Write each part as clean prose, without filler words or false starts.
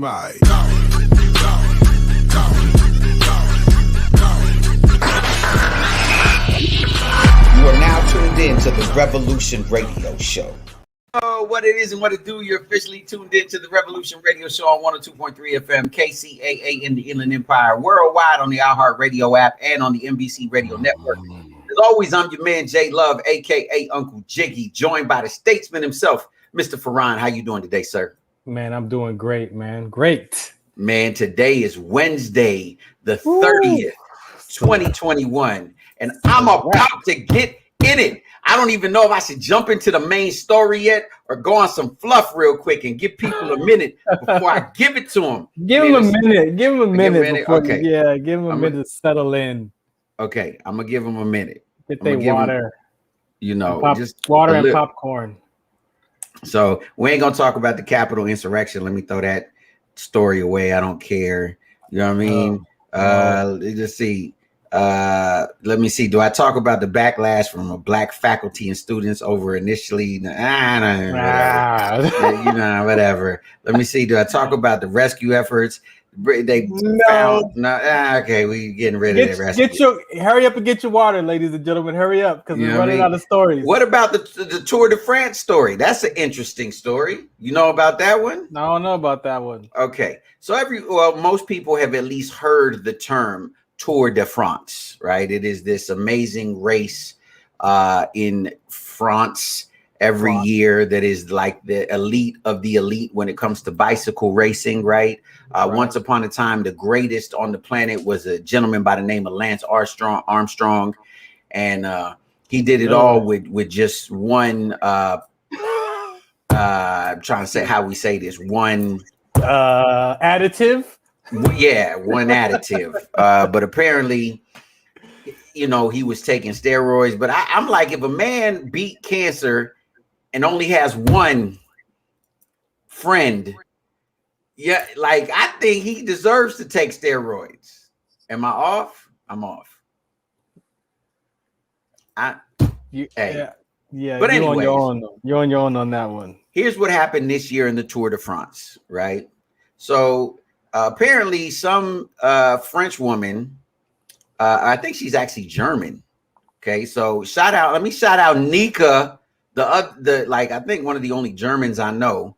my. You are now tuned in to the Revolution Radio Show. Oh, what it is and what it do. You're officially tuned in to the Revolution Radio Show on 102.3 FM, KCAA in the Inland Empire, worldwide on the iHeartRadio app and on the NBC Radio Network. As always, I'm your man, J Love, a.k.a. Uncle Jiggy, joined by the statesman himself, Mr. Farron. How you doing today, sir? Man, I'm doing great, man. Great. Man, today is Wednesday, the 30th, 2021, and I'm about to get in it. I don't even know if I should jump into the main story yet or go on some fluff real quick and give people a minute before I give it to them. Give them a minute. Give them a minute. Okay. Yeah, give them a minute to settle in. Okay, I'm going to give them a minute. Get their water. Just water and popcorn. So we ain't going to talk about the Capitol insurrection. Let me throw that story away. I don't care. You know what I mean? Let's see. Let me see. Do I talk about the backlash from black faculty and students over initially? Whatever. Let me see. Do I talk about the rescue efforts? Okay, we getting rid of that rescue. Hurry up and get your water, ladies and gentlemen. Hurry up because we're running out of stories. What about the Tour de France story? That's an interesting story. You know about that one? I don't know about that one. Okay, so most people have at least heard the term Tour de France, right? It is this amazing race in France every year that is like the elite of the elite when it comes to bicycle racing, right? Once upon a time, the greatest on the planet was a gentleman by the name of Lance Armstrong, and he did it all with just one. I'm trying to say how we say this. One additive. Yeah, one additive. But apparently, he was taking steroids. But I'm like, if a man beat cancer and only has one friend, I think he deserves to take steroids. Am I off? I'm off. Yeah. But anyway, you're on your own on that one. Here's what happened this year in the Tour de France, right? So apparently some French woman, I think she's actually German. Okay, so let me shout out Nika, I think one of the only Germans I know.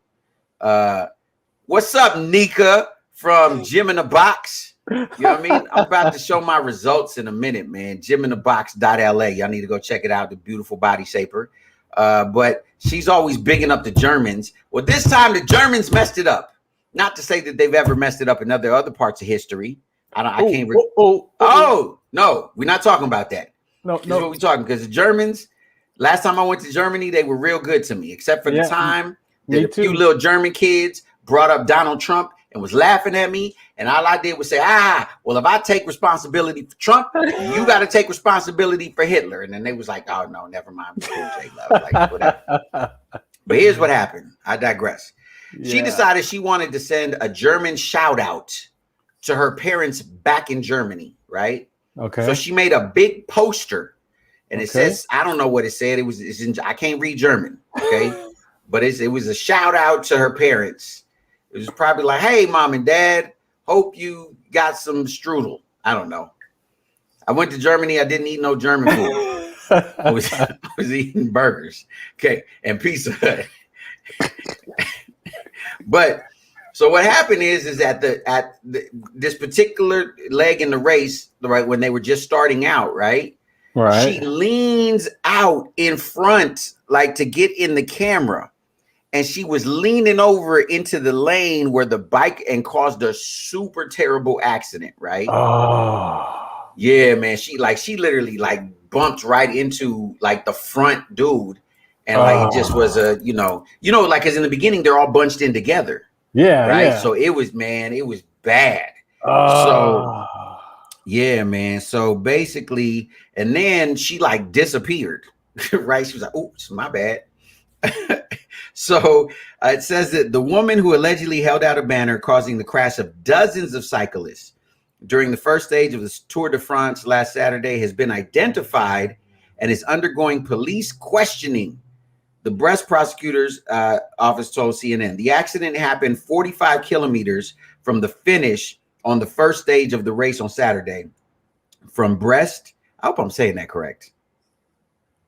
What's up, Nika from Gym in the Box? You know what I mean? I'm about to show my results in a minute, man. gyminthebox.la. Y'all need to go check it out, the beautiful body shaper. But she's always bigging up the Germans. Well, this time the Germans messed it up. Not to say that they've ever messed it up in other parts of history. No, we're not talking about that. No. What we're talking, because the Germans, last time I went to Germany, they were real good to me, except for the time that a few little German kids brought up Donald Trump and was laughing at me. And all I did was say, well, if I take responsibility for Trump, you got to take responsibility for Hitler. And then they was like, oh, no, never mind. Like, whatever. But here's what happened. I digress. Yeah. She decided she wanted to send a German shout out to her parents back in Germany, right? Okay. So she made a big poster, and it says, I don't know what it said. I can't read German, okay? But it was a shout out to her parents. It was probably like, hey, mom and dad, hope you got some strudel. I don't know. I went to Germany. I didn't eat no German food. I was eating burgers, okay, and Pizza Hut. But so what happened is that this particular leg in the race, right, when they were just starting out, right, she leans out in front, like to get in the camera, and she was leaning over into the lane where the bike and caused a super terrible accident, right? Oh, yeah, man. She literally bumped right into the front dude. And it just was like, as in the beginning, they're all bunched in together. Yeah. Right. Yeah. So it was bad. So, yeah, man. So basically, and then she disappeared, right? She was like, oops, my bad. So it says that the woman who allegedly held out a banner causing the crash of dozens of cyclists during the first stage of the Tour de France last Saturday has been identified and is undergoing police questioning The Brest prosecutor's office told CNN the accident happened 45 kilometers from the finish on the first stage of the race on Saturday. From Brest, I hope I'm saying that correct,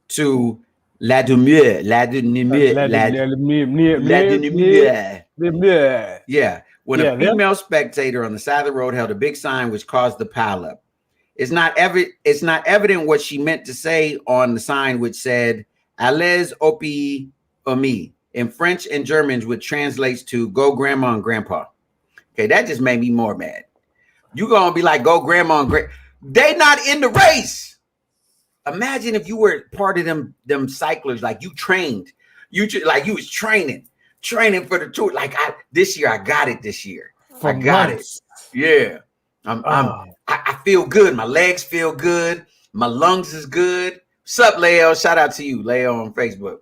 to La Demeure. Yeah, when a female spectator on the side of the road held a big sign which caused the pileup. It's not evident what she meant to say on the sign, which said "Allez au pays ami" in French and German, which translates to "Go grandma and grandpa." Okay, that just made me more mad. You gonna be like, "Go grandma and grandpa"? They not in the race. Imagine if you were part of them cyclers, like you trained, you was training for the tour. Like this year, I got it. This year, I got it. Yeah, I feel good. My legs feel good. My lungs is good. What's up, Leo? Shout out to you, Leo, on Facebook.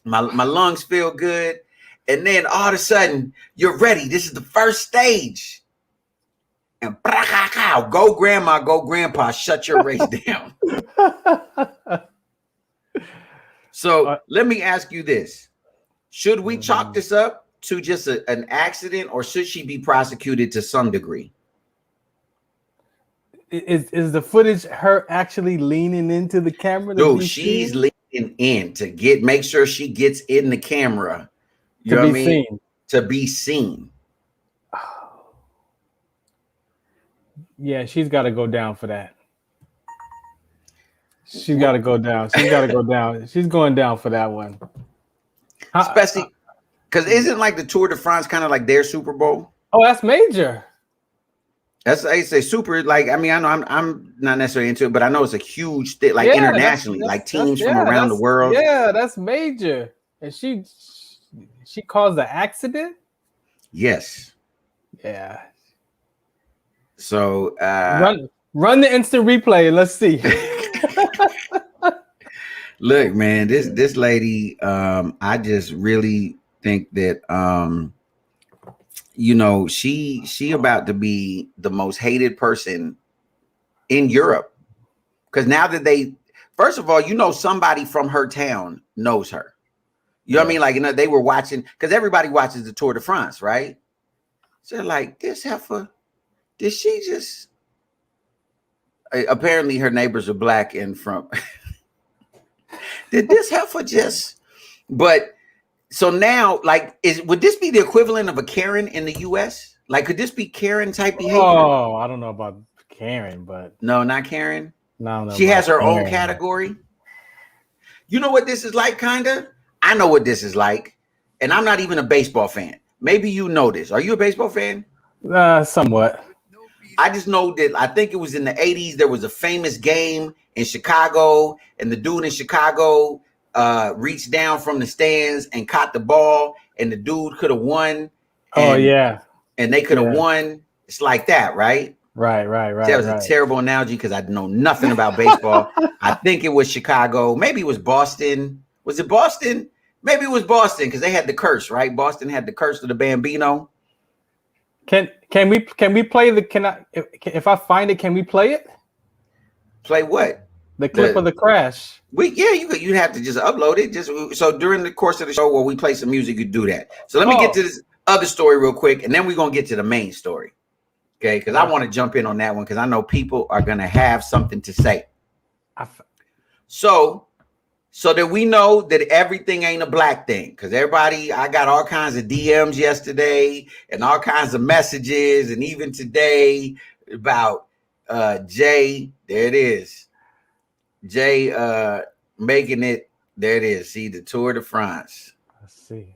My lungs feel good. And then all of a sudden, you're ready. This is the first stage. And go grandma, go grandpa, shut your race down. So let me ask you this. Should we chalk this up to just an accident, or should she be prosecuted to some degree? Is the footage her actually leaning into the camera? Dude, she's leaning in to make sure she gets in the camera. You know what I mean? To be seen. Yeah, she's got to go down for that. She's got to go down. She's got to go down. She's going down for that one. Especially because isn't like the Tour de France kind of like their Super Bowl? Oh, that's major. That's I say super. Like I mean, I know I'm not necessarily into it, but I know it's a huge thing, like internationally, like teams from around the world. Yeah, that's major. And she caused the accident. Yes. Yeah. So run the instant replay and let's see. Look, man, this lady, I just really think that you know, she about to be the most hated person in Europe. Because now that first of all, you know, somebody from her town knows her. You know what I mean? Like, you know, they were watching, because everybody watches the Tour de France, right? So they're like, this heifer, did she just apparently her neighbors are black and from did this heifer just so now, like, would this be the equivalent of a Karen in the US? Like, could this be Karen type behavior? Oh, I don't know about Karen, but no, not Karen. No, she has her own category. You know what this is like, kinda? I know what this is like, and I'm not even a baseball fan. Maybe you know this. Are you a baseball fan? Somewhat. I just know that I think it was in the 80s. There was a famous game in Chicago, and the dude in Chicago reached down from the stands and caught the ball, and the dude could have won. And they could have won. It's like that, right? Right. That was a terrible analogy because I know nothing about baseball. I think it was Chicago. Maybe it was Boston. Was it Boston? Maybe it was Boston because they had the curse, right? Boston had the curse of the Bambino. Can we play if I find it, can we play it? Play what? The clip of the crash. You'd have to just upload it. So during the course of the show where we play some music, you do that. So let me get to this other story real quick, and then we're gonna get to the main story. Okay, because I want to jump in on that one because I know people are gonna have something to say. So that we know that everything ain't a black thing, because I got all kinds of DMs yesterday and all kinds of messages, and even today about Jay. There it is. Jay making it. There it is. See, the Tour de France. Let's see.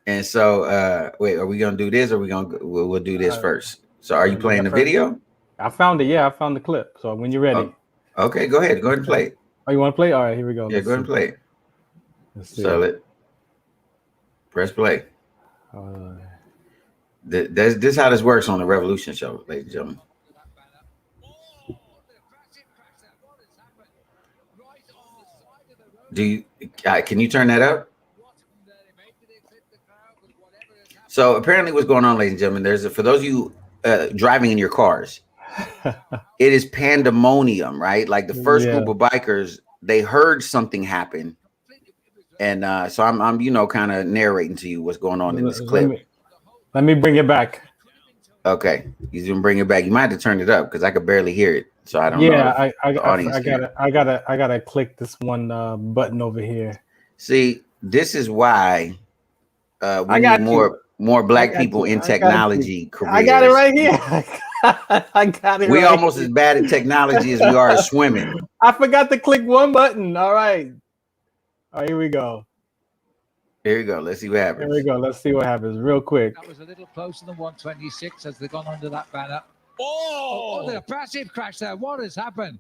And so, wait, are we gonna do this, or we'll do this first? So, are you playing the video? I found it. Yeah, I found the clip. So when you're ready. Okay, go ahead and play it. Oh, you want to play? All right, here we go. Yeah, go ahead and play it. Let's see. Sell it. Press play. This is how this works on the Revolution Show, ladies and gentlemen. Can you turn that up? So apparently what's going on, ladies and gentlemen, for those of you driving in your cars, it is pandemonium, right? Like the first group of bikers, they heard something happen so I'm kind of narrating to you what's going on in this clip. Let me bring it back. Okay, he's gonna bring it back. You might have to turn it up because I could barely hear it. So I don't know. Yeah, I gotta click this one button over here. See, this is why we need more black people in technology careers. I got it right here. I got it. We almost as bad at technology as we are at swimming. I forgot to click one button. All right, here we go. Here we go. Let's see what happens. Here we go. Let's see what happens real quick. That was a little closer than 126 as they've gone under that banner. Oh, the massive crash there. What has happened?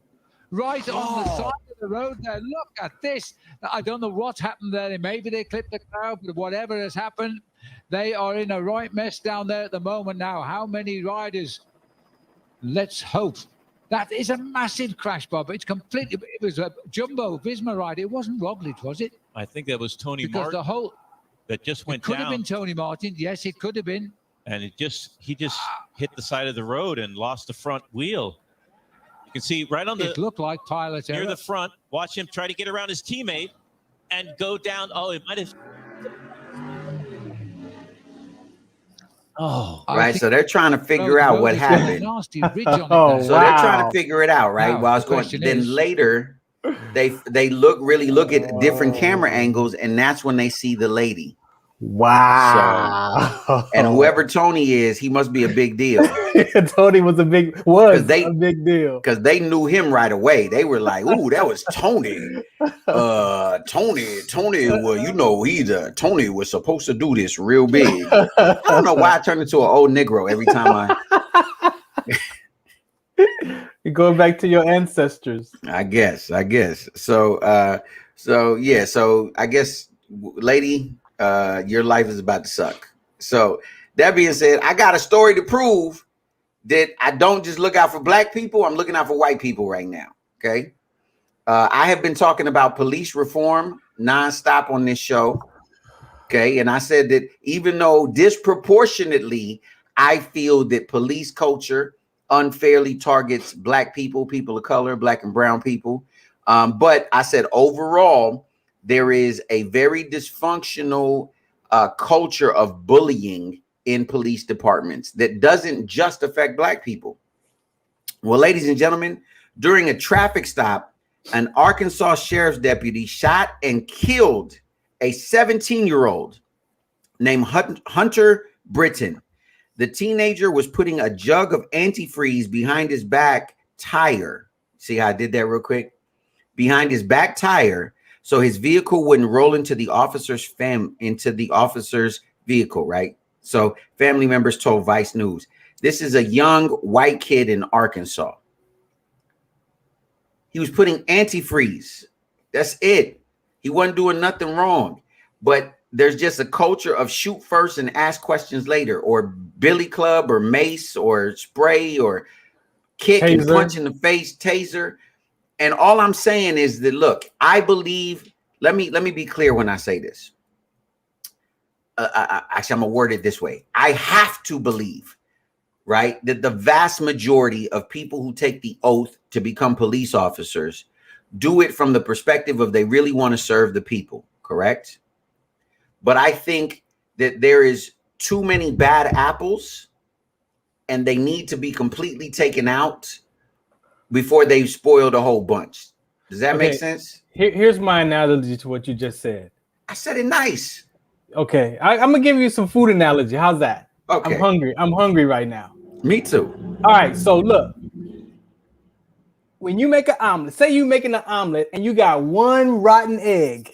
Right on the side of the road there. Look at this. I don't know what's happened there. Maybe they clipped the crowd, but whatever has happened, they are in a right mess down there at the moment now. How many riders? Let's hope. That is a massive crash, Bob. It's completely, it was a Jumbo Visma ride. It wasn't Roglic, was it? I think that was Tony because Martin that just went down. It could have been Tony Martin. Yes, it could have been. And he just hit the side of the road and lost the front wheel. You can see right on the. It looked like pilot near error. the front. Watch him try to get around his teammate and go down. Oh, it might have. Oh, right. So they're trying to figure out what happened. Nasty ridge on it. So they're trying to figure it out, right? While it's going. Then later, they look at different camera angles, and that's when they see the lady. Wow. So, and whoever Tony is, he must be a big deal. Tony was a big deal. Because they knew him right away. They were like, ooh, that was Tony. Tony, well, Tony was supposed to do this real big. I don't know why I turned into an old Negro every time You're going back to your ancestors. I guess. So I guess, lady, your life is about to suck. So that being said, I got a story to prove that I don't just look out for black people. I'm looking out for white people right now. Okay. I have been talking about police reform nonstop on this show. Okay. And I said that even though disproportionately, I feel that police culture unfairly targets black people, people of color, black and brown people. But I said overall, there is a very dysfunctional culture of bullying in police departments that doesn't just affect black people. Well, ladies and gentlemen, during a traffic stop, an Arkansas sheriff's deputy shot and killed a 17-year-old named Hunter Britton. The teenager was putting a jug of antifreeze behind his back tire. See how I did that real quick? Behind his back tire, so his vehicle wouldn't roll into the officer's vehicle, right? So family members told Vice News. This is a young white kid in Arkansas. He was putting antifreeze. That's it. He wasn't doing nothing wrong. But there's just a culture of shoot first and ask questions later, or billy club or mace or spray or kick and punch in the face, taser. And all I'm saying is that, look, I believe, let me be clear when I say this. Actually, I'm going to word it this way. I have to believe, right, that the vast majority of people who take the oath to become police officers do it from the perspective of they really want to serve the people, correct? But I think that there is too many bad apples and they need to be completely taken out before they've spoiled a whole bunch. Does that make sense? Here's my analogy to what you just said. I said it nice. Okay. I'm going to give you some food analogy. How's that? Okay. I'm hungry right now. Me too. All right. So look, when you make an omelet, say you're making an omelet and you got one rotten egg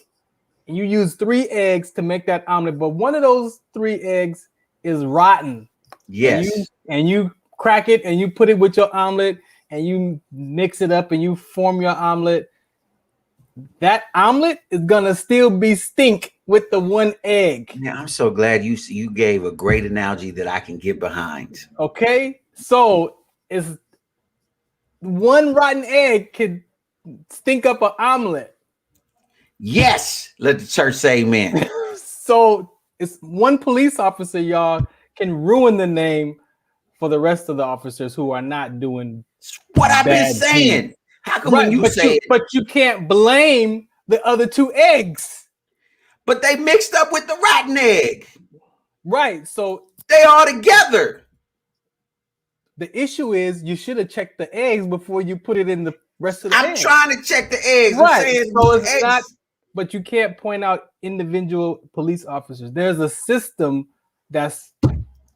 and you use 3 eggs to make that omelet, but one of those 3 eggs is rotten. Yes. And you crack it and you put it with your omelet and you mix it up and you form your omelet. That omelet is gonna still be stink with the 1 egg. Yeah, I'm so glad you gave a great analogy that I can get behind. Okay, so it's 1 rotten egg could stink up an omelet. Yes, let the church say amen. So it's 1 police officer, y'all, can ruin the name for the rest of the officers who are not doing what I've been saying. Things. How come when you say it, but you can't blame the other 2 eggs? but they mixed up with the rotten egg. Right. So they all together. The issue is you should have checked the eggs before you put it in the rest of the eggs. I'm trying to check the eggs. Right. I'm saying so it's eggs. not, but you can't point out individual police officers. There's a system that's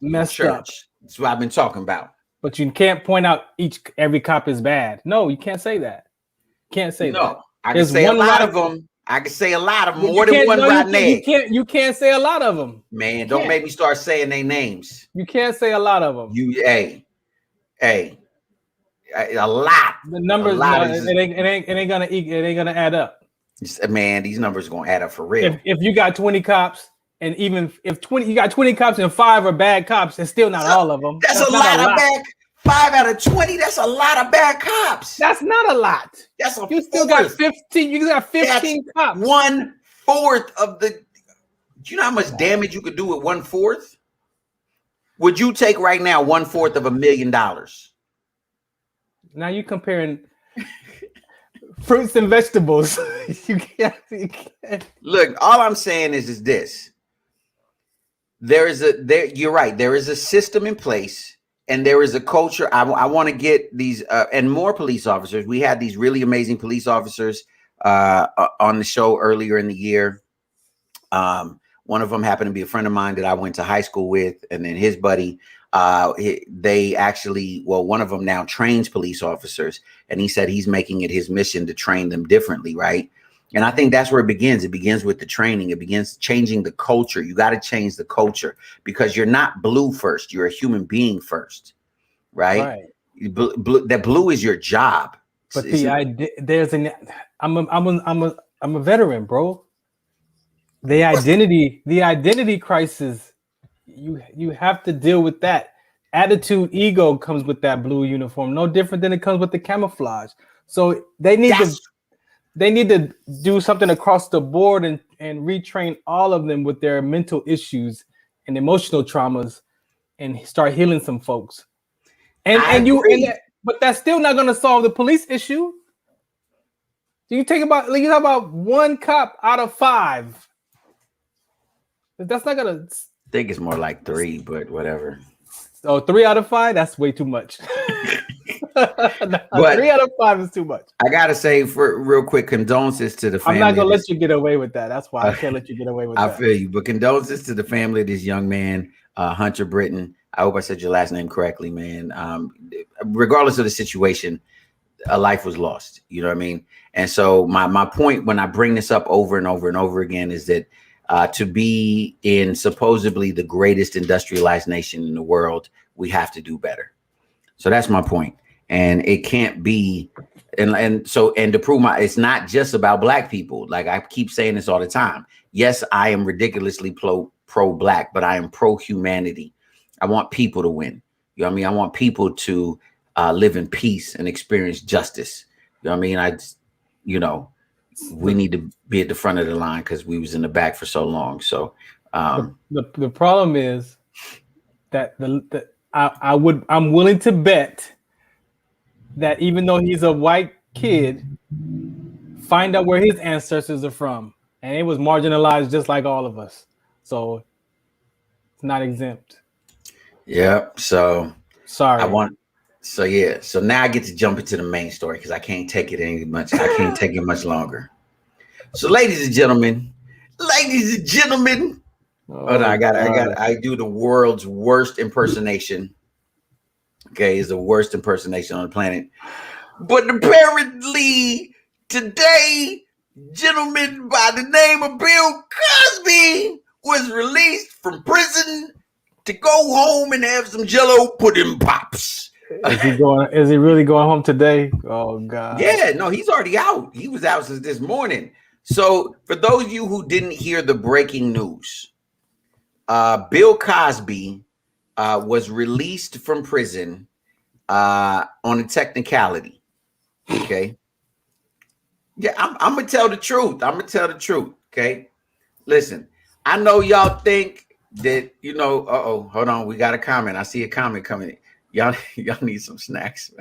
messed up. That's what I've been talking about. But you can't point out every cop is bad. No, you can't say that. Can't say that. No, I can say a lot of them. I can say a lot of them, more than one rotten egg. You can't say a lot of them. Man, don't make me start saying their names. You can't say a lot of them. Hey, a lot. The numbers, it ain't gonna add up. Man, these numbers are gonna add up for real. If you got 20 cops, and even if you got 20 cops and 5 are bad cops, it's still not all of them. That's a lot of bad. 5 out of 20. That's a lot of bad cops. That's not a lot. That's a you still got 15. You got 15 cops. 1/4 of the. Do you know how much damage you could do with 1/4? Would you take right now 1/4 of $1 million? Now you comparing fruits and vegetables. you can't. Look, all I'm saying is this. You're right. There is a system in place. And there is a culture. I want to get these and more police officers. We had these really amazing police officers on the show earlier in the year. One of them happened to be a friend of mine that I went to high school with, and then his buddy. They actually, one of them now trains police officers, and he said he's making it his mission to train them differently, right? And I think that's where it begins. It begins with the training. It begins changing the culture. You got to change the culture because you're not blue first. You're a human being first, right? That blue is your job. But I'm a veteran, bro. The identity crisis. You have to deal with that. Attitude, ego comes with that blue uniform. No different than it comes with the camouflage. So they need to do something across the board and retrain all of them with their mental issues and emotional traumas and start healing some folks. But that's still not going to solve the police issue. You talk about 1 cop out of 5. That's not going to. I think it's more like 3, but whatever. Oh, 3 out of 5? That's way too much. But 3 out of 5 is too much. I gotta say, for real quick, condolences to the family. I'm not gonna let you get away with that. That's why I can't let you get away with that. I feel you, but condolences to the family of this young man, Hunter Britton. I hope I said your last name correctly, man. Regardless of the situation, a life was lost. You know what I mean? And so my point when I bring this up over and over and over again is that to be in supposedly the greatest industrialized nation in the world, we have to do better. So that's my point. And it can't be, and to prove it's not just about black people. Like I keep saying this all the time. Yes, I am ridiculously pro black, but I am pro humanity. I want people to win. You know what I mean? I want people to live in peace and experience justice. You know what I mean? We need to be at the front of the line because we was in the back for so long. So the problem is that I'm willing to bet that even though he's a white kid, find out where his ancestors are from. And it was marginalized just like all of us. So it's not exempt. Yeah. So sorry. So now I get to jump into the main story because I can't take it much. I can't take it much longer. So ladies and gentlemen, I do the world's worst impersonation. Okay, is the worst impersonation on the planet. But apparently today, gentleman by the name of Bill Cosby was released from prison to go home and have some Jello pudding pops. Is he really going home today? Oh God. Yeah, no, he's already out. He was out since this morning. So for those of you who didn't hear the breaking news, Bill Cosby was released from prison on a technicality. Okay. Yeah, I'm gonna tell the truth. Okay. Listen, I know y'all think that hold on, we got a comment. I see a comment coming. Y'all need some snacks.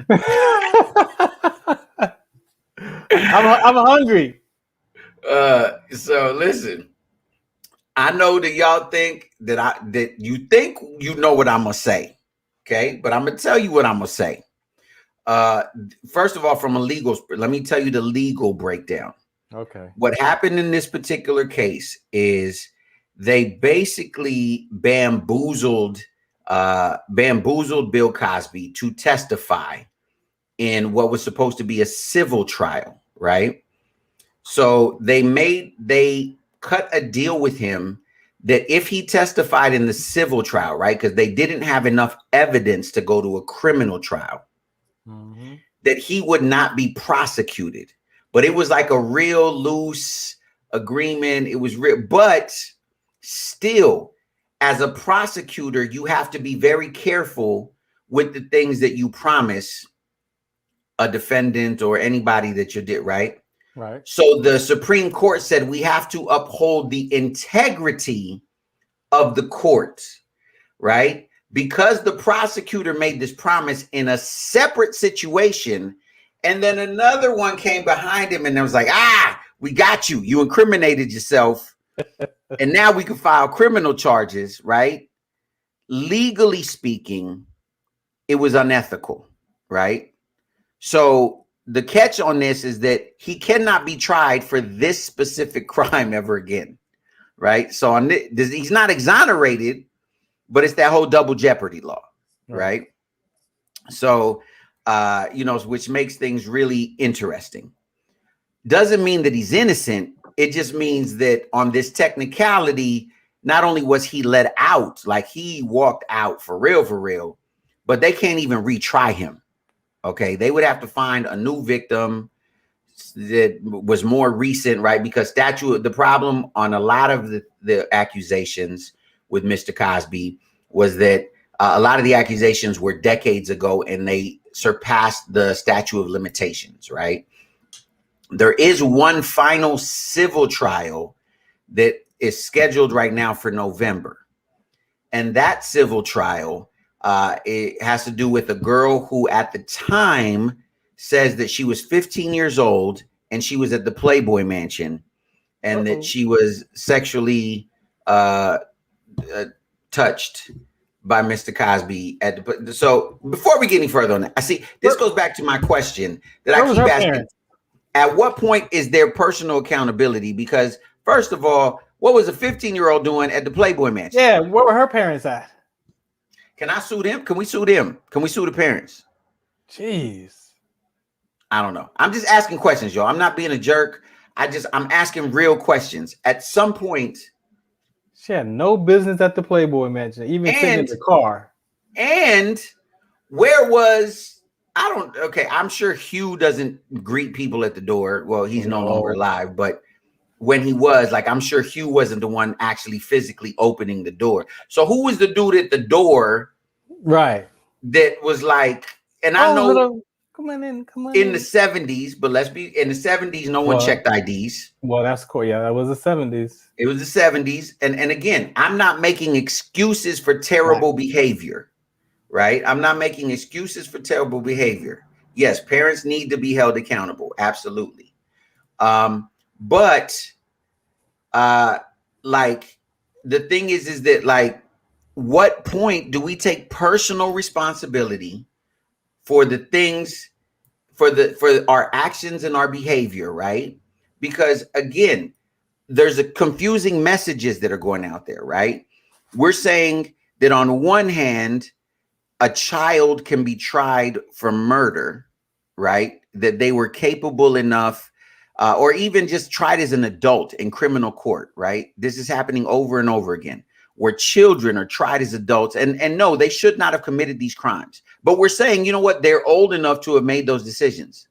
I'm hungry. So listen, I know that y'all think that you think you know what I'm gonna say, okay? But I'm gonna tell you what I'm gonna say. First of all, from a legal, let me tell you the legal breakdown. Okay. What happened in this particular case is they basically bamboozled Bill Cosby to testify in what was supposed to be a civil trial, right? So they cut a deal with him that if he testified in the civil trial, right, because they didn't have enough evidence to go to a criminal trial, that he would not be prosecuted. But it was like a real loose agreement. It was real, but still, as a prosecutor, you have to be very careful with the things that you promise a defendant or anybody that you did, right? Right. So the Supreme Court said we have to uphold the integrity of the court, right? Because the prosecutor made this promise in a separate situation, and then another one came behind him and it was like, we got you. You incriminated yourself. And now we can file criminal charges, right? Legally speaking, it was unethical, right? So the catch on this is that he cannot be tried for this specific crime ever again, right? So on this, he's not exonerated, but it's that whole double jeopardy law, right? So, which makes things really interesting. Doesn't mean that he's innocent. It just means that on this technicality, not only was he let out, like he walked out for real, but they can't even retry him. Okay, they would have to find a new victim that was more recent, right? Because the problem on a lot of the accusations with Mr. Cosby was that a lot of the accusations were decades ago and they surpassed the statute of limitations, right? There is one final civil trial that is scheduled right now for November. And that civil trial, it has to do with a girl who at the time says that she was 15 years old and she was at the Playboy Mansion and that she was sexually touched by Mr. Cosby. So before we get any further on that, I see this goes back to my question that I keep asking. At what point is there personal accountability? Because first of all, what was a 15-year-old doing at the Playboy Mansion? Yeah, where were her parents at? Can I sue them? Can we sue them? Can we sue the parents? Jeez. I don't know. I'm just asking questions, y'all. I'm not being a jerk. I'm asking real questions. At some point, she had no business at the Playboy Mansion, even sitting in the car. And where was I'm sure Hugh doesn't greet people at the door. Well, he's no longer alive, but when he was, like, I'm sure Hugh wasn't the one actually physically opening the door. So who was the dude at the door? Right. That was like, and I know come on in. In the 70s, but let's be in the 70s, no one checked IDs. Well, that's cool. Yeah, that was the 70s. It was the 70s. And again, I'm not making excuses for terrible behavior. Right? I'm not making excuses for terrible behavior. Yes, parents need to be held accountable. Absolutely. But like the thing is that, like, what point do we take personal responsibility for the things, for our actions and our behavior, right? Because again, there's a confusing messages that are going out there, right? We're saying that on one hand, a child can be tried for murder, right? That they were capable enough, or even just tried as an adult in criminal court, right? This is happening over and over again, where children are tried as adults, and no, they should not have committed these crimes. But we're saying, you know what? They're old enough to have made those decisions.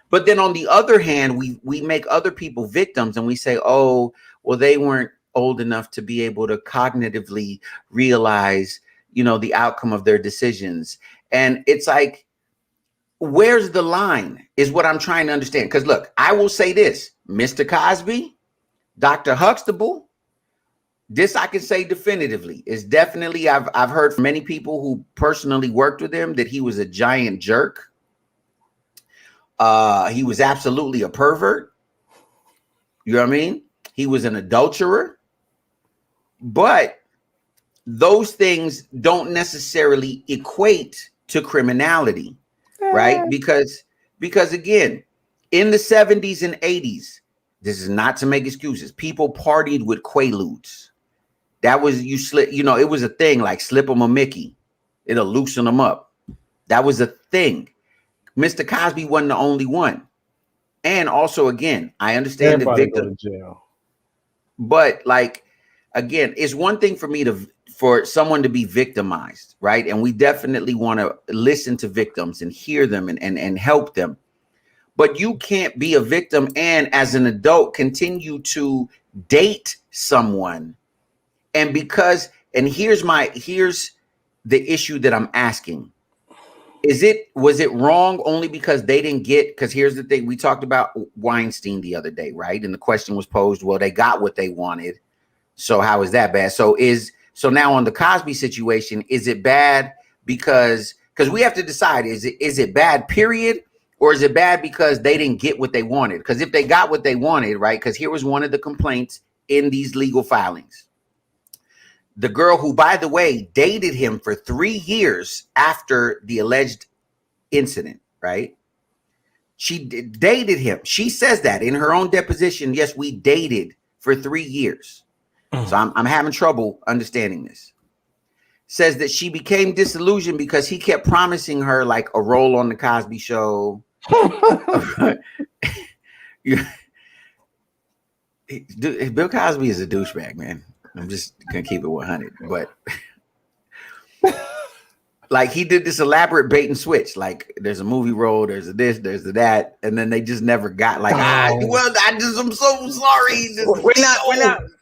But then on the other hand, we make other people victims, and we say, oh, well, they weren't old enough to be able to cognitively realize, the outcome of their decisions. And it's like, where's the line is what I'm trying to understand. Because look, I will say this, Mr. Cosby, Dr. Huxtable, this I can say definitively is definitely, I've heard from many people who personally worked with him that he was a giant jerk. He was absolutely a pervert. You know what I mean? He was an adulterer. But those things don't necessarily equate to criminality, right? Because again, in the 70s and 80s, this is not to make excuses, people partied with Quaaludes. That was, you slip, you know, it was a thing, like slip them a Mickey, it'll loosen them up. That was a thing. Mr. Cosby wasn't the only one. And also, again, I understand Everybody the victim, go to jail. but like, again, it's one thing for someone to be victimized, right? And we definitely want to listen to victims and hear them and help them. But you can't be a victim and as an adult continue to date someone. And here's the issue that I'm asking. Was it wrong only because they didn't get, because here's the thing, we talked about Weinstein the other day, right? And the question was posed, well, they got what they wanted. So how is that bad? So now on the Cosby situation, is it bad because we have to decide, is it bad, period? Or is it bad because they didn't get what they wanted? Because if they got what they wanted, right? Because here was one of the complaints in these legal filings. The girl who, by the way, dated him for 3 years after the alleged incident, right? She dated him. She says that in her own deposition. Yes, we dated for 3 years. So I'm having trouble understanding this. Says that she became disillusioned because he kept promising her like a role on the Cosby Show. Bill Cosby is a douchebag, man. I'm just gonna keep it 100, but like he did this elaborate bait and switch. Like there's a movie role, there's a this, there's a that, and then they just never got like. I'm so sorry.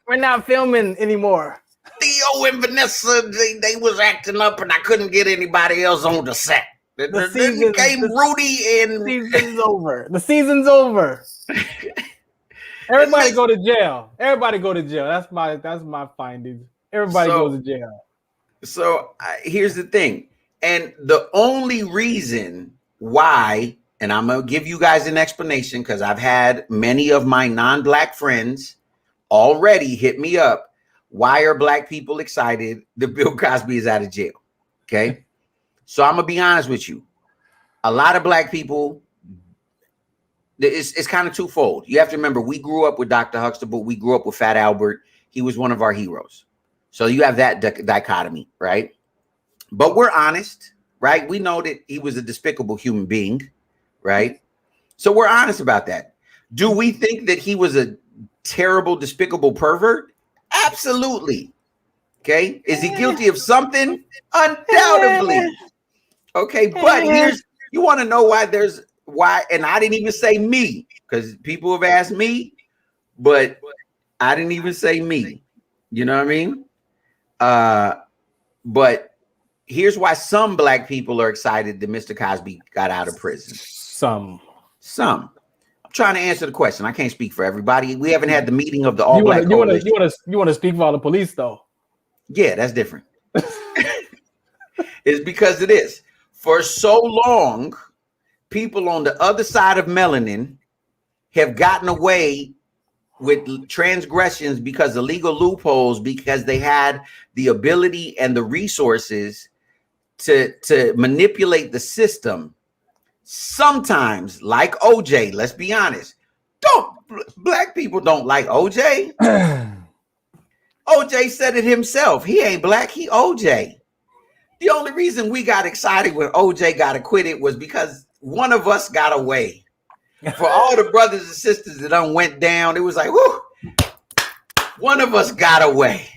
We're not filming anymore. Theo and Vanessa, they was acting up, and I couldn't get anybody else on the set. Then came Rudy, and season's over. The season's over. Everybody go to jail. Everybody go to jail. That's my findings. Everybody goes to jail. So here's the thing. And the only reason why, and I'm going to give you guys an explanation because I've had many of my non-black friends already hit me up. Why are black people excited that Bill Cosby is out of jail? Okay. So I'm going to be honest with you. A lot of black people, it's kind of twofold. You have to remember, we grew up with Dr. Huxtable. We grew up with Fat Albert. He was one of our heroes. So you have that dichotomy, right? But we're honest, right? We know that he was a despicable human being, right? So we're honest about that. Do we think that he was a terrible, despicable pervert? Absolutely. Okay. Is he guilty of something? Undoubtedly. Okay. But you want to know why, and I didn't even say me, because people have asked me, but I didn't even say me. You know what I mean? But here's why some black people are excited that Mr. Cosby got out of prison. Some. I'm trying to answer the question. I can't speak for everybody. We haven't had the meeting of the all black. You want to speak for all the police though? Yeah, that's different. It's because of this. For so long, people on the other side of melanin have gotten away with transgressions because of legal loopholes, because they had the ability and the resources to manipulate the system. Sometimes, like OJ, let's be honest, black people don't like OJ. OJ said it himself. He ain't black, he OJ. The only reason we got excited when OJ got acquitted was because one of us got away. For all the brothers and sisters that done went down, it was like, whoo, one of us got away.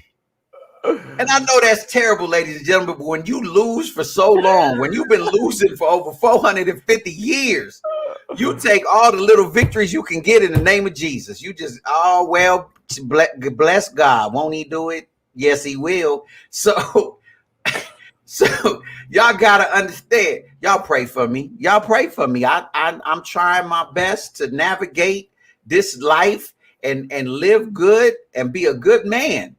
And I know that's terrible, ladies and gentlemen, but when you lose for so long, when you've been losing for over 450 years, you take all the little victories you can get in the name of Jesus. You just, bless God. Won't he do it? Yes, he will. So y'all gotta understand. Y'all pray for me. Y'all pray for me. I'm trying my best to navigate this life and live good and be a good man.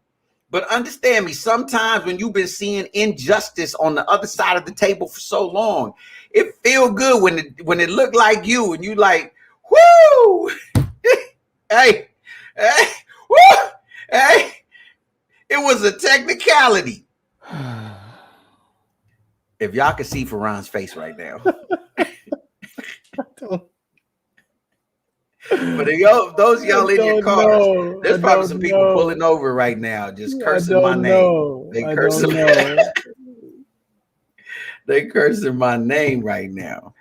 But understand me, sometimes when you've been seeing injustice on the other side of the table for so long, it feel good when it look like you and you like, whoo, hey, woo, hey. It was a technicality. If y'all could see Farron's face right now. But those y'all in your cars, there's probably some people pulling over right now, just cursing my name. They cursing. They cursing my name right now.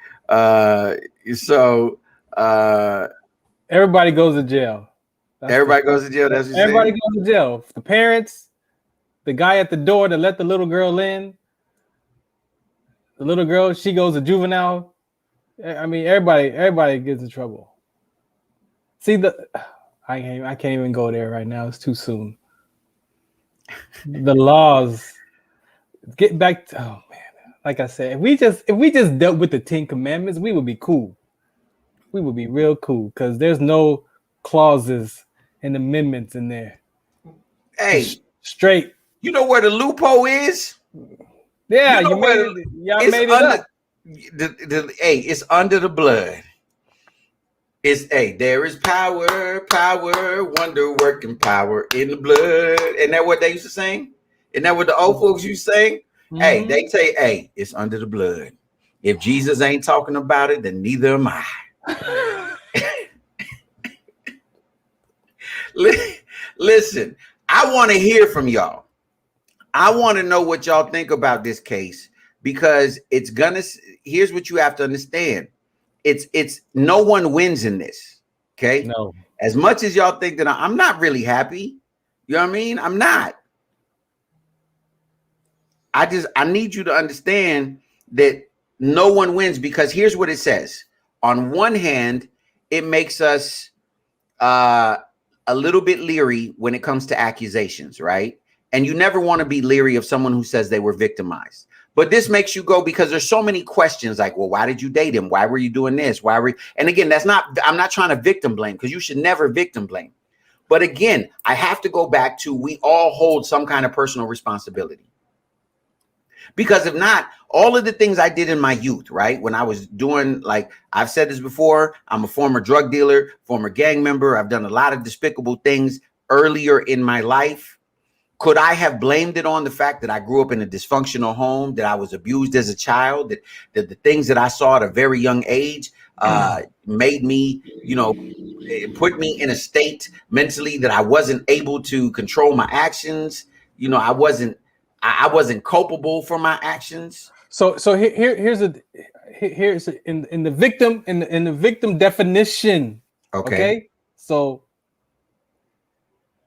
Everybody goes to jail. Everybody goes to jail. That's what everybody goes to jail. The parents, the guy at the door that let the little girl in. The little girl, she goes to juvenile. I mean, everybody gets in trouble. See, I can't even go there right now. It's too soon. The laws. Get back to, oh man. Like I said, if we just dealt with the 10 Commandments, we would be cool. We would be real cool because there's no clauses and amendments in there. Hey, straight. You know where the loophole is? Yeah, y'all made it up. It's under the blood. There is power, wonder working power in the blood. Isn't that what they used to sing? Isn't that what the old folks used to sing? Mm-hmm. Hey, they say, it's under the blood. If Jesus ain't talking about it, then neither am I. Listen, I want to hear from y'all. I want to know what y'all think about this case because here's what you have to understand. It's no one wins in this. Okay. No. As much as y'all think that I'm not really happy. You know what I mean? I'm not. I need you to understand that no one wins because here's what it says. On one hand, it makes us a little bit leery when it comes to accusations, right? And you never want to be leery of someone who says they were victimized. But this makes you go because there's so many questions like, well, why did you date him? Why were you doing this? And again, I'm not trying to victim blame because you should never victim blame. But again, I have to go back to we all hold some kind of personal responsibility. Because if not, all of the things I did in my youth, right? When I was doing, like I've said this before, I'm a former drug dealer, former gang member. I've done a lot of despicable things earlier in my life. Could I have blamed it on the fact that I grew up in a dysfunctional home, that I was abused as a child, that the things that I saw at a very young age made me, put me in a state mentally that I wasn't able to control my actions. I wasn't culpable for my actions. So here's in the victim definition. Okay. So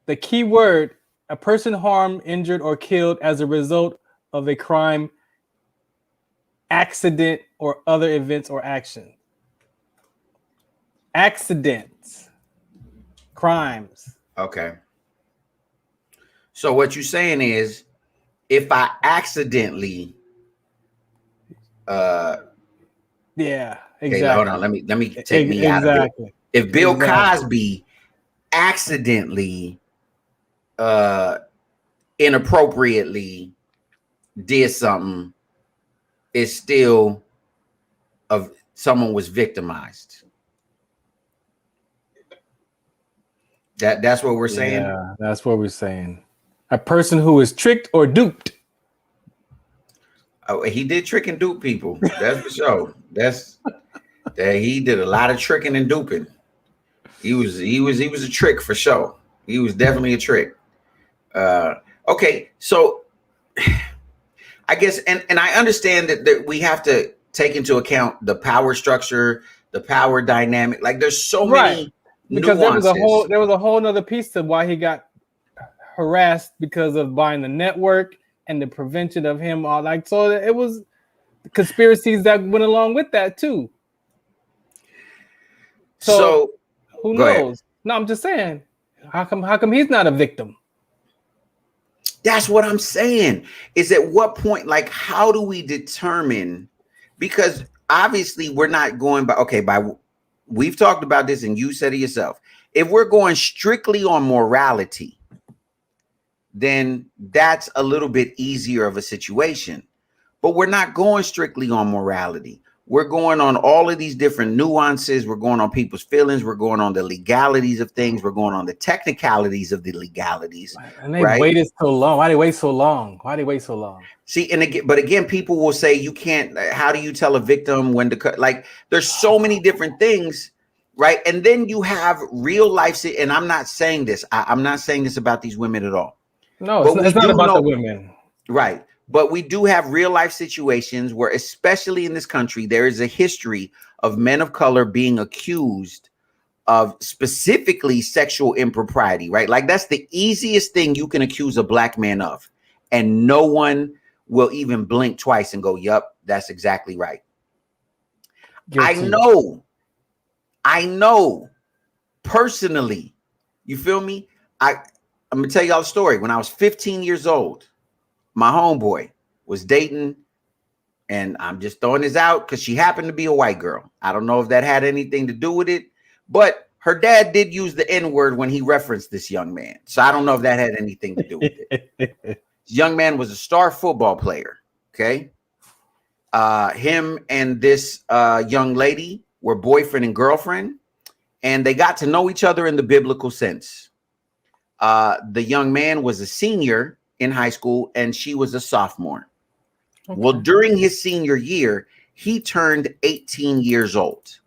the key word, a person harmed, injured, or killed as a result of a crime, accident, or other events or action. Accidents, crimes. Okay. So what you're saying is, if I accidentally, yeah, exactly. Okay, hold on. Let me take me out of it. If Bill Cosby accidentally, inappropriately did something, it's still of someone was victimized. That's what we're saying. Yeah, that's what we're saying. A person who is tricked or duped. Oh, he did trick and dupe people. That's for sure. He did a lot of tricking and duping. He was a trick for sure. He was definitely a trick. Okay, so I guess and I understand that we have to take into account the power structure, the power dynamic. Like there's so many because nuances. there was a whole nother piece to why he got harassed because of buying the network and the prevention of him. So it was conspiracies that went along with that too. So who knows? Ahead. No, I'm just saying. How come he's not a victim? That's what I'm saying. Is at what point, like, how do we determine? Because obviously we're not going by we've talked about this and you said it yourself. If we're going strictly on morality, then that's a little bit easier of a situation. But we're not going strictly on morality. we're going on all of these different nuances. We're going on people's feelings. We're going on the legalities of things. We're going on the technicalities of the legalities. And they waited so long. Why they wait so long? Why they wait so long? See, and again, but again, people will say you can't. How do you tell a victim when to cut? Like, there's so many different things, right? And then you have real life. And I'm not saying this. I'm not saying this about these women at all. No, it's not about the women, right? But we do have real life situations where, especially in this country, there is a history of men of color being accused of specifically sexual impropriety, right? Like, that's the easiest thing you can accuse a black man of. And no one will even blink twice and go, yup, that's exactly right. Guilty. I know personally, you feel me? I'm going to tell y'all a story. When I was 15 years old, my homeboy was dating, and I'm just throwing this out because she happened to be a white girl. I don't know if that had anything to do with it, but her dad did use the N-word when he referenced this young man. So I don't know if that had anything to do with it. This young man was a star football player. Okay. Him and this young lady were boyfriend and girlfriend, and they got to know each other in the biblical sense. The young man was a senior in high school, and she was a sophomore. Okay. Well, during his senior year, he turned 18 years old.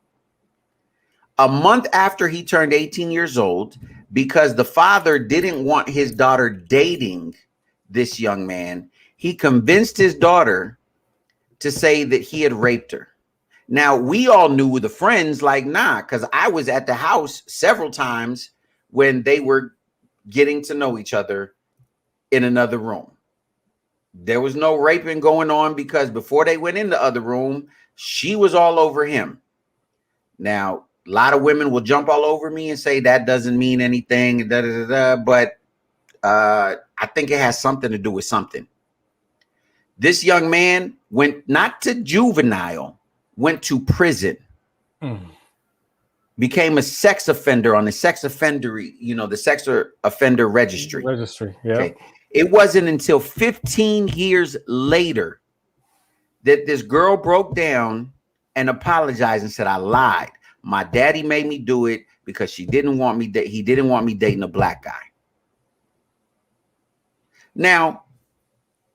A month after he turned 18 years old, because the father didn't want his daughter dating this young man, he convinced his daughter to say that he had raped her. Now, we all knew, the friends, like, nah, because I was at the house several times when they were getting to know each other in another room. There was no raping going on, because before they went in the other room, she was all over him. Now, a lot of women will jump all over me and say that doesn't mean anything, but I think it has something to do with something. This young man went not to juvenile, went to prison. Became a sex offender on the sex offender, the sex offender registry. Yeah. Okay. It wasn't until 15 years later that this girl broke down and apologized and said, I lied. My daddy made me do it because he didn't want me dating a black guy. Now,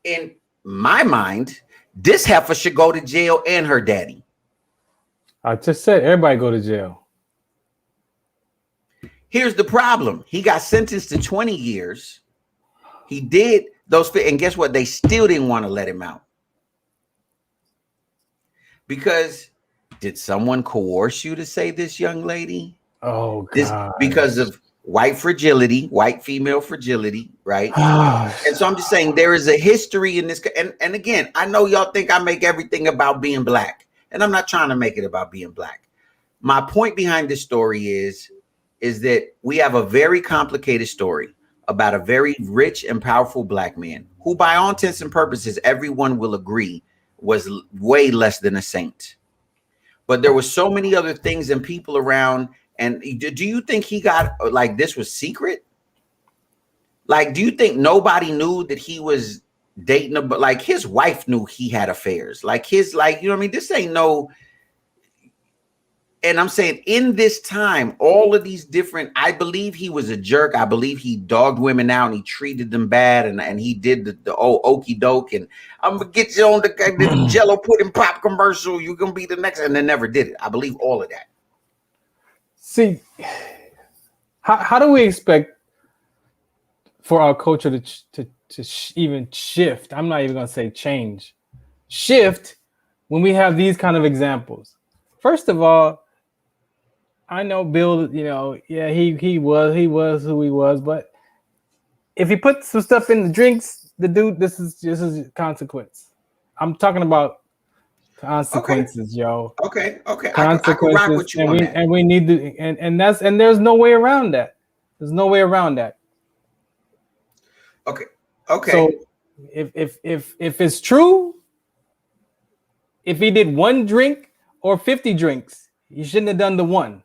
in my mind, this heifer should go to jail, and her daddy. I just said everybody go to jail. Here's the problem. He got sentenced to 20 years. He did those, and guess what? They still didn't want to let him out. Because did someone coerce you to say this, young lady? Oh, God. Because of white fragility, white female fragility, right? And so I'm just saying there is a history in this. And again, I know y'all think I make everything about being black, and I'm not trying to make it about being black. My point behind this story is that we have a very complicated story about a very rich and powerful black man who, by all intents and purposes, everyone will agree was way less than a saint. But there were so many other things and people around. And do you think he got, like, this was secret? Like, do you think nobody knew that he was dating like his wife knew he had affairs? Like his, like, you know what I mean? This ain't no. And I'm saying in this time, all of these different, I believe he was a jerk. I believe he dogged women out and he treated them bad. And he did the old okey doke. And I'm going to get you on the Jello pudding pop commercial. You're going to be the next. And they never did it. I believe all of that. See, how do we expect for our culture to even shift? I'm not even going to say change. Shift when we have these kind of examples. First of all, I know Bill, yeah, he was who he was, but if he put some stuff in the drinks, the dude, this is consequence. I'm talking about consequences, yo. Okay. Consequences, I can rock with you on that. And we need to, and there's no way around that. There's no way around that. Okay. So if it's true, if he did one drink or 50 drinks, he shouldn't have done the one.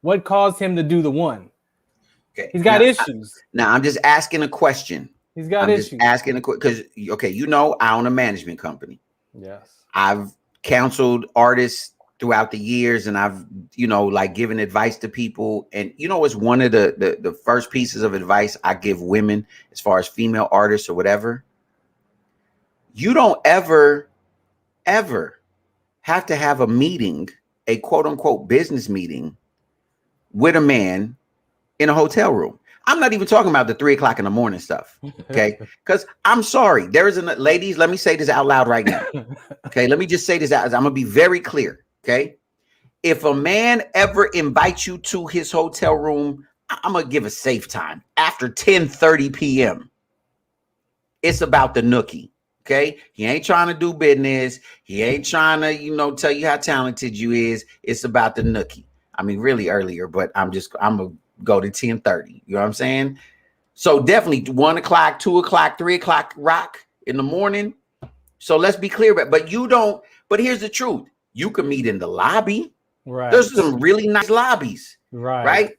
What caused him to do the one? Okay. He's got issues. Now I'm just asking a question. He's got issues. Just asking a question because I own a management company. Yes. I've counseled artists throughout the years, and I've, like given advice to people. And it's one of the first pieces of advice I give women as far as female artists or whatever. You don't ever have to have a meeting, a quote unquote business meeting with a man in a hotel room. I'm not even talking about the 3 o'clock in the morning stuff. Okay. Because I'm sorry. Ladies, let me say this out loud right now. Okay. Let me just say this out. I'm going to be very clear. Okay. If a man ever invites you to his hotel room, I'm going to give a safe time after 10:30 p.m. It's about the nookie. Okay. He ain't trying to do business. He ain't trying to, tell you how talented you is. It's about the nookie. I mean, really earlier, but I'm going to go to 10:30. You know what I'm saying? So definitely 1 o'clock, 2 o'clock, 3 o'clock rock in the morning. So let's be clear. But here's the truth. You can meet in the lobby. Right. There's some really nice lobbies. Right.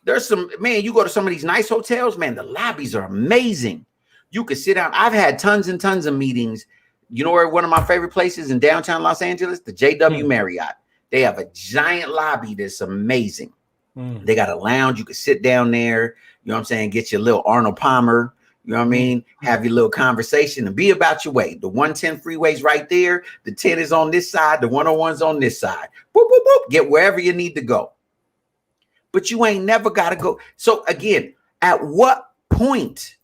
There's some, man, you go to some of these nice hotels, man, the lobbies are amazing. You could sit down. I've had tons and tons of meetings. You know where one of my favorite places in downtown Los Angeles? The JW Marriott. They have a giant lobby that's amazing. They got a lounge. You can sit down there, you know what I'm saying? Get your little Arnold Palmer, you know what I mean? Have your little conversation and be about your way. The 110 freeway's right there. The 10 is on this side. The 101's on this side. Boop, boop, boop. Get wherever you need to go. But you ain't never got to go. So again, at what point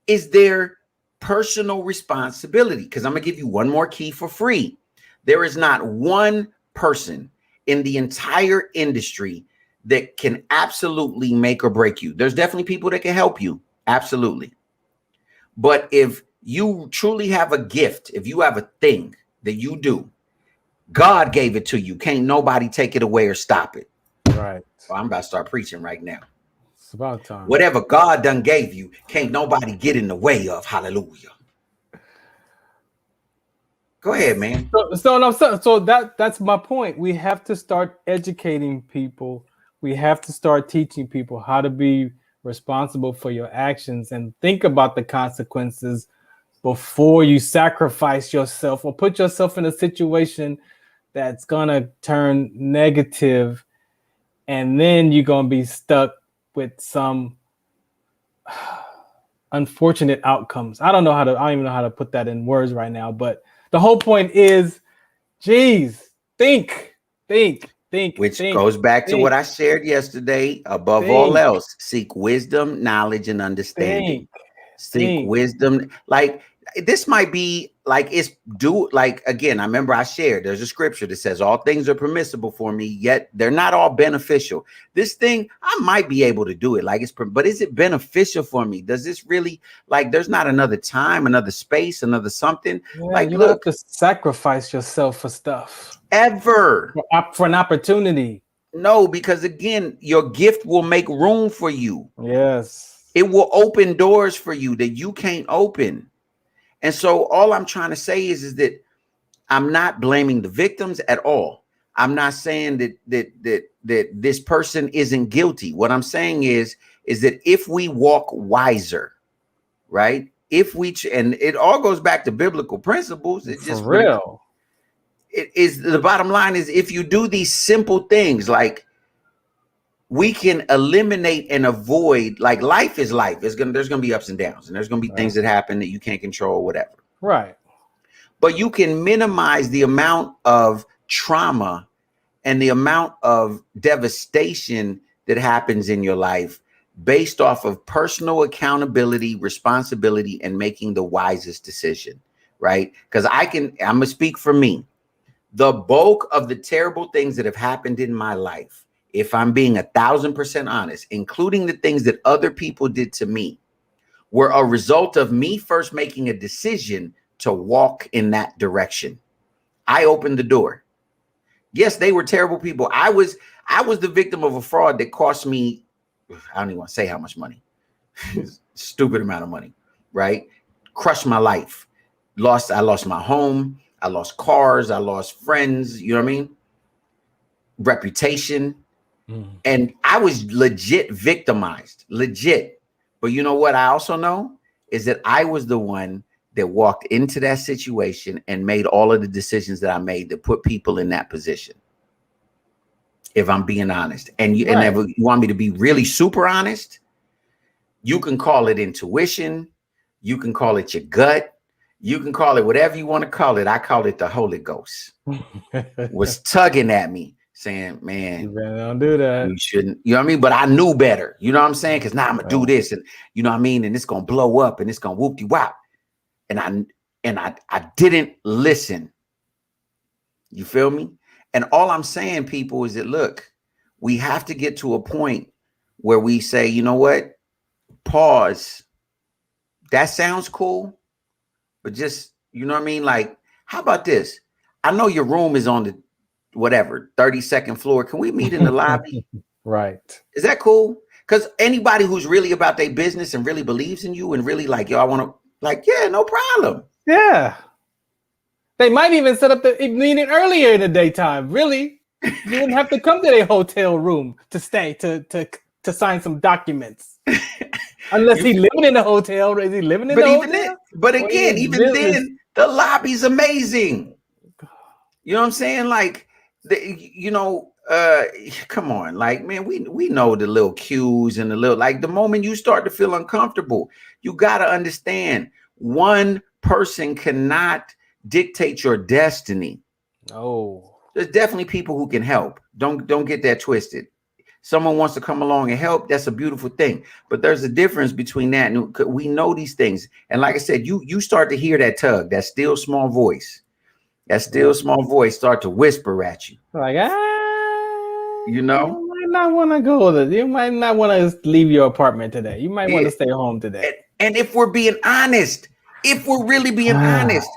is there personal responsibility? Because I'm going to give you one more key for free. There is not one person in the entire industry that can absolutely make or break you. There's definitely people that can help you. Absolutely. But if you truly have a gift, if you have a thing that you do, God gave it to you. Can't nobody take it away or stop it. Right. Well, I'm about to start preaching right now. It's about time. Whatever God done gave you, can't nobody get in the way of. Hallelujah. Go ahead, man. So that's my point. We have to start educating people. We have to start teaching people how to be responsible for your actions and think about the consequences before you sacrifice yourself or put yourself in a situation that's gonna turn negative, and then you're gonna be stuck with some unfortunate outcomes. I don't even know how to put that in words right now, but the whole point is, geez, think. Which goes back to what I shared yesterday. Above all else, seek wisdom, knowledge, and understanding. Seek wisdom. Like this might be like again, I remember I shared there's a scripture that says all things are permissible for me, yet they're not all beneficial. This thing, I might be able to do it. But is it beneficial for me? Does this really, there's not another time, another space, another something? Yeah, you don't have to sacrifice yourself for stuff. Ever. For an opportunity. No, because again, your gift will make room for you. Yes. It will open doors for you that you can't open. And so all I'm trying to say is that I'm not blaming the victims at all. I'm not saying that this person isn't guilty. What I'm saying is that if we walk wiser, right? And it all goes back to biblical principles. It just for real. It is the bottom line is if you do these simple things, like we can eliminate and avoid, like life is life. There's gonna be ups and downs, and there's gonna be things that happen that you can't control, whatever. Right. But you can minimize the amount of trauma and the amount of devastation that happens in your life based off of personal accountability, responsibility, and making the wisest decision, right? Because I'm gonna speak for me. The bulk of the terrible things that have happened in my life, if I'm being 1,000% honest, including the things that other people did to me, were a result of me first making a decision to walk in that direction. I opened the door. Yes, they were terrible people. I was the victim of a fraud that cost me, I don't even want to say how much money. Stupid amount of money, right? Crushed my life. I lost my home. I lost cars. I lost friends. You know what I mean? Reputation. And I was legit victimized, legit. But you know what I also know is that I was the one that walked into that situation and made all of the decisions that I made to put people in that position. If I'm being honest, and you want me to be really super honest, you can call it intuition, you can call it your gut, you can call it whatever you want to call it. I call it the Holy Ghost was tugging at me, saying, "Man, you better don't do that. You shouldn't." You know what I mean? But I knew better. You know what I'm saying? Because now I'm gonna do this, and you know what I mean, and it's gonna blow up, and it's gonna whoop you wop. And I didn't listen. You feel me? And all I'm saying, people, is that look, we have to get to a point where we say, you know what? Pause. That sounds cool, but just, you know what I mean? Like, how about this? I know your room is on the whatever 32nd floor. Can we meet in the lobby? Right. Is that cool? Because anybody who's really about their business and really believes in you and really like, yo, I want to, like, yeah, no problem. Yeah. They might even set up the meeting earlier in the daytime. Really, you didn't have to come to their hotel room to stay to sign some documents. Unless he's living in the hotel, is he living in the hotel? But again, even then, the lobby's amazing. You know what I'm saying? Like, come on, like, man, we know the little cues and the little, like, the moment you start to feel uncomfortable, you got to understand one person cannot dictate your destiny. Oh, there's definitely people who can help. Don't get that twisted. Someone wants to come along and help. That's a beautiful thing. But there's a difference between that. And we know these things. And like I said, you start to hear that tug, that still small voice. That still small voice start to whisper at you. Like, you know, you might not want to go. You might not want to leave your apartment today. You might want to stay home today. And if we're being honest, if we're really being honest,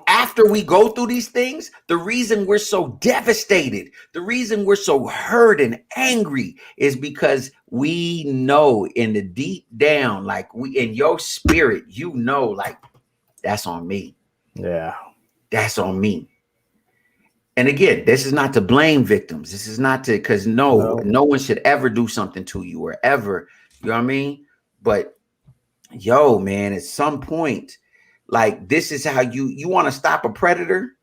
after we go through these things, the reason we're so devastated, the reason we're so hurt and angry is because we know in the deep down, like in your spirit, you know, like, that's on me. Yeah. That's on me. And again, this is not to blame victims. This is not to, because no one should ever do something to you or ever, you know what I mean? But yo, man, at some point, like, this is how you want to stop a predator.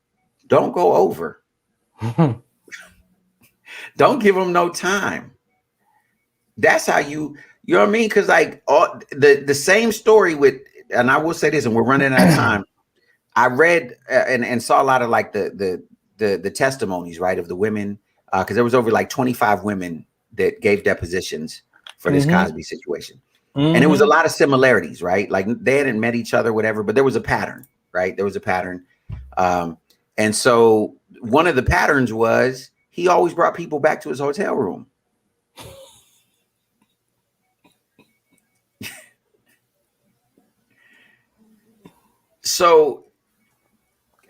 Don't go over. Don't give them no time. That's how you know what I mean? Because like the same story with, and I will say this, and we're running out of time. I read and saw a lot of like the testimonies, right, of the women, because there was over like 25 women that gave depositions for this Cosby situation. And it was a lot of similarities, right? Like they hadn't met each other, whatever, but there was a pattern, right? There was a pattern. And so one of the patterns was he always brought people back to his hotel room. So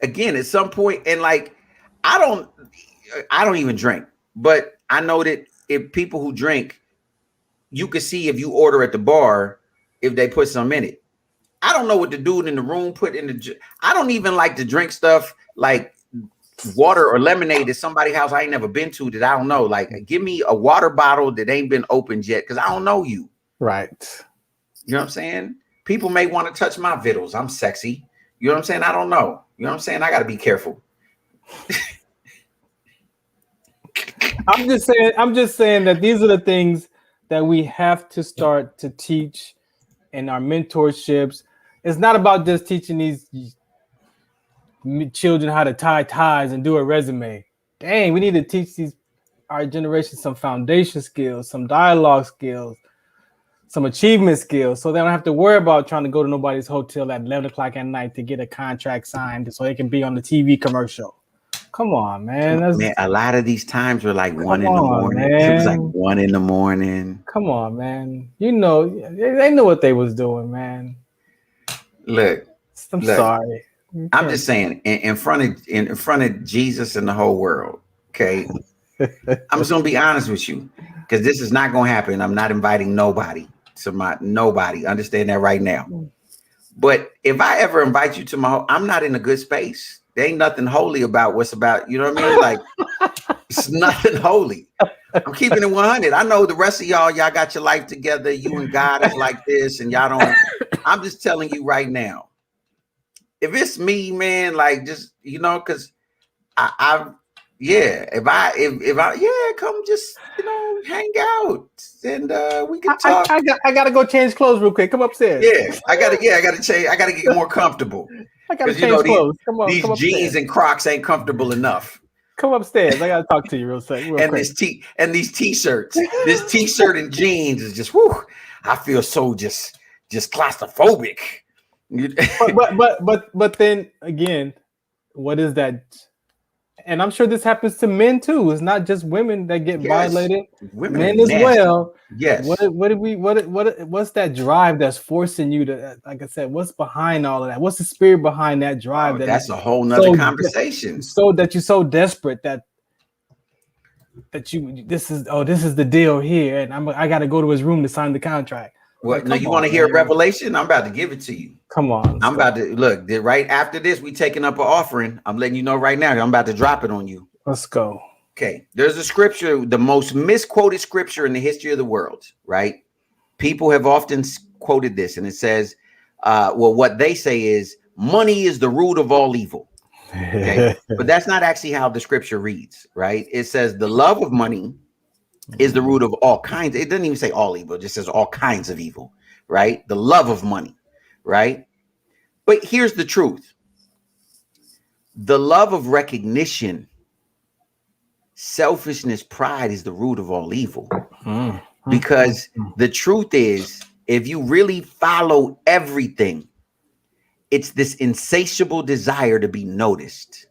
again, at some point, and like, I don't even drink, but I know that if people who drink, you can see if you order at the bar, if they put some in it. I don't know what the dude in the room put in the, I don't even like to drink stuff like water or lemonade at somebody's house I ain't never been to that I don't know. Like, give me a water bottle that ain't been opened yet, because I don't know you. Right. You know what I'm saying? People may want to touch my vittles. I'm sexy. You know what I'm saying? I don't know. You know what I'm saying? I got to be careful. I'm just saying that these are the things that we have to start to teach in our mentorships. It's not about just teaching these children how to tie ties and do a resume. Dang, we need to teach our generation some foundation skills, some dialogue skills, some achievement skills, so they don't have to worry about trying to go to nobody's hotel at 11 o'clock at night to get a contract signed so they can be on the TV commercial. Come on, man. Man, a lot of these times were like 1 in the morning. Man. It was like 1 in the morning. Come on, man. You know, they knew what they was doing, man. Look, I'm sorry. I'm just saying, in front of Jesus and the whole world, okay? I'm just gonna be honest with you, because this is not gonna happen. I'm not inviting nobody to nobody. Understand that right now. But if I ever invite you to my, I'm not in a good space. There ain't nothing holy about what's about, you know what I mean? Like, it's nothing holy. I'm keeping it 100. I know the rest of y'all got your life together. You and God is like this, and y'all don't. I'm just telling you right now. if it's me, man, like just because if I come just hang out and we can talk. I gotta go change clothes real quick. Come upstairs. Yeah, I gotta change. I gotta get more comfortable. I gotta change clothes. These come jeans and Crocs ain't comfortable enough. Come upstairs. I gotta talk to you real quick. And these t-shirts, this t-shirt and jeans is just whoo. I feel so just claustrophobic. but then again, what is that? And I'm sure this happens to men too. It's not just women that get violated. Men as well. Yes. What's that drive that's forcing you to, like I said, what's behind all of that? What's the spirit behind that drive? That's a whole nother conversation. So that you're so desperate that this is the deal here, and I got to go to his room to sign the contract. What? No, you want to hear a revelation? I'm about to give it to you. Come on. I'm about to look. Right after this, we taking up an offering. I'm letting you know right now. I'm about to drop it on you. Let's go. Okay. There's a scripture, the most misquoted scripture in the history of the world, right? People have often quoted this, and it says, what they say is money is the root of all evil. Okay. But that's not actually how the scripture reads, right? It says the love of money is the root of all kinds. It doesn't even say all evil. It just says all kinds of evil, right? The love of money, right? But here's the truth. The love of recognition, selfishness, pride is the root of all evil. Because the truth is, if you really follow everything, it's this insatiable desire to be noticed.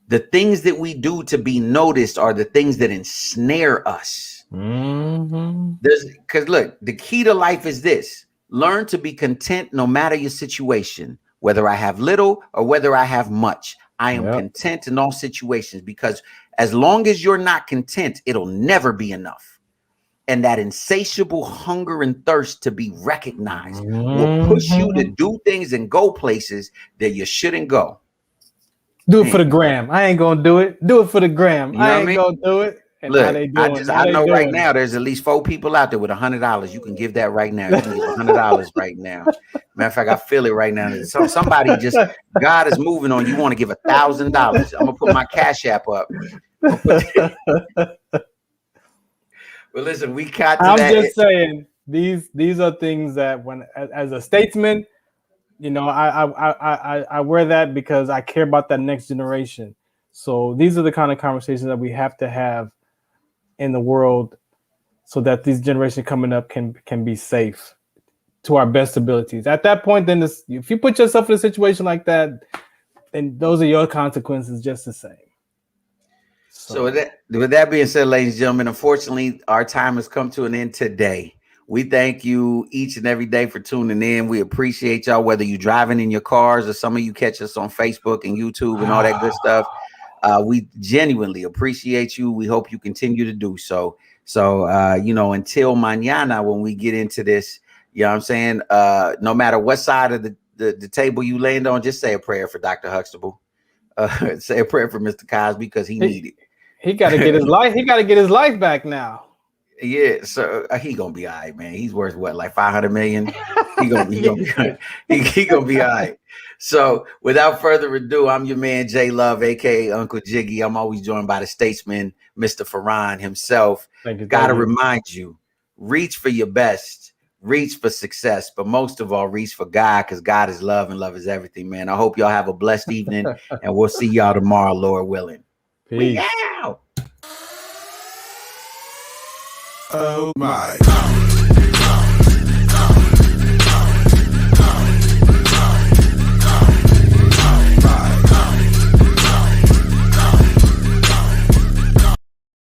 The things that we do to be noticed are the things that ensnare us. Because look, the key to life is this: learn to be content no matter your situation, whether I have little or whether I have much. I am content in all situations, because as long as you're not content, it'll never be enough. And that insatiable hunger and thirst to be recognized will push you to do things and go places that you shouldn't go. Do it for the gram. I ain't gonna do it. Do it for the gram. I ain't gonna do it. And look, I know right now there's at least 4 people out there with $100. You can give that right now. You can give $100 right now. Matter of fact, I feel it right now. Somebody just, God is moving on. You want to give $1,000. I'm gonna put my Cash App up. But listen, we got to I'm that. just saying, these are things that when as a statesman, I wear that because I care about that next generation. So these are the kind of conversations that we have to have in the world, so that these generations coming up can be safe to our best abilities. At that point, then if you put yourself in a situation like that, then those are your consequences just the same. So with that being said, ladies and gentlemen, unfortunately, our time has come to an end today. We thank you each and every day for tuning in. We appreciate y'all, whether you're driving in your cars or some of you catch us on Facebook and YouTube and all that good stuff. We genuinely appreciate you. We hope you continue to do so. So, until mañana, when we get into this, you know what I'm saying? No matter what side of the table you land on, just say a prayer for Dr. Huxtable. Say a prayer for Mr. Cosby, because he needed. He got to get his life. He got to get his life back now. Yeah, so he gonna be all right, man. He's worth what, like 500 million? He gonna be all right. So without further ado, I'm your man J Love, aka Uncle Jiggy. I'm always joined by the statesman, Mr. Farron himself. Gotta remind you, reach for your best, reach for success, but most of all, reach for God, because God is love and love is everything, man. I hope y'all have a blessed evening, and we'll see y'all tomorrow, Lord willing. Peace. We out. Oh my.